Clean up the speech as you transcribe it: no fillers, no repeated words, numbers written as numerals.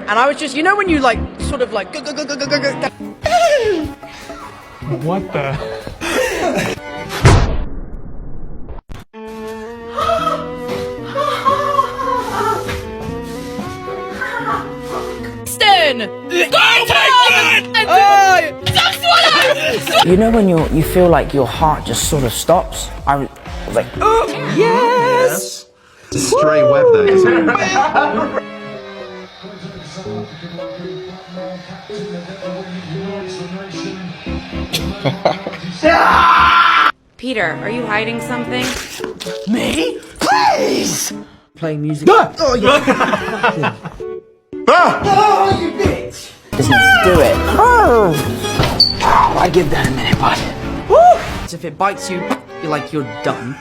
and I was just, you know, when you like sort of like What the? You know when you feel like your heart just sort of stops? I was like, oh, yes! It's a stray web there, isn't it? Peter, are you hiding something? Me? Please! Play music. Oh, you Oh, you bitch! Let's do it. Oh. I give that a minute, bud. if it bites you, you're like, you're done.